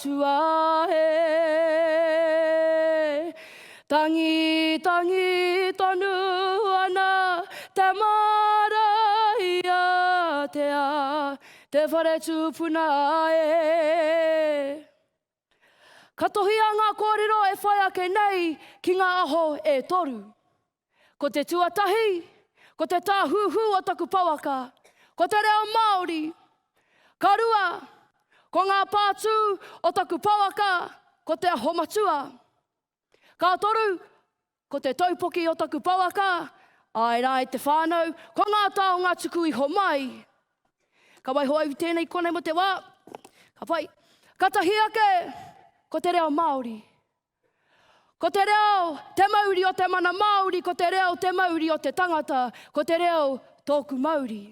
pātua he. Tangi, tangi, tonu ana, te marahi a te a, te whare tūpuna e. Ka tohi a ngā kōrero e whai ake nei ki ngā aho e toru. Ko te tuatahi, ko te tāhuhu o taku pawaka, ko te reo Māori, ka rua, ko ngā pātū o taku pawaka, ko te aho matua. Ka toru, ko te taupoki o taku pawaka, ai rai te whānau, ko ngā tau ngā tuku iho mai. Ka wai hoa i tēnei konei mo te wā, ka pai, ka tahi ake, ko te reo Māori. Ko te reo te mauri o te mana Māori, ko te reo te mauri o te tangata, ko te reo tōku Māori.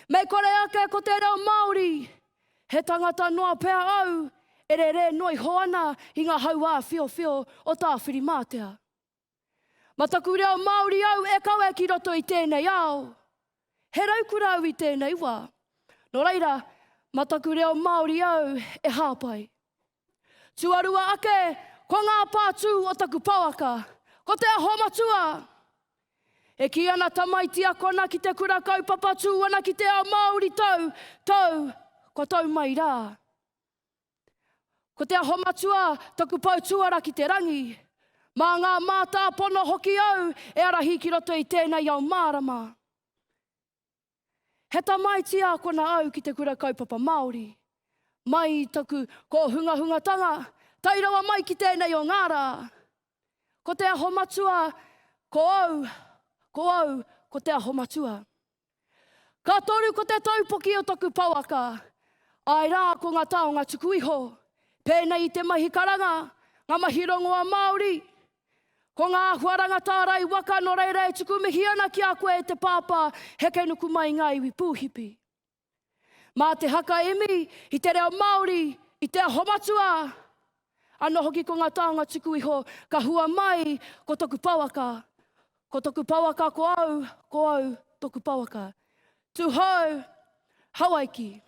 Mei kore ake ko te reo Māori, he tangata noa pēr au, e re noi hoana i ngā hauā whio o tā whirimātea. Ma taku reo Māori au e kawe ki roto i tēnei ao. He raukura au i tēnei wā. No reira, ma taku reo Māori au e hāpai. Tuarua ake, ko ngā pātū o taku pawaka, ko te aho matua. E ki ana tamaitia kona ki te kura kaupapa tū ana ki te ao Māori tau, ko tau mai rā. Ko te aho matua, taku pau tuara ki te rangi. Mā ngā mātā pono hoki au, e arahi ki roto i tēnei au mārama. He tamaitia kona au ki te kura kaupapa Māori. Mai taku ko hunga tairawa mai ki tēnei o ngāra. Ko te aho matua, ko au, ko te aho matua. Ka toru ko te taupoki o taku pawaka. Ai rā ko ngā tau ngā tuku iho. Pēnei i te mahi karanga, ngā mahi rongoa Māori. Ko ngā huaranga tārai waka no reira e tuku mihi ana ki a koe e te pāpā, heke nuku mai ngā iwi pūhipi. Mā te haka emi, i te reo Māori, i te aho matua. Ano hoki ko ngā taonga tuku iho, ka hua mai ko toku pawaka. Ko toku pawaka ko au, toku pawaka. Tu hau, hawaiki.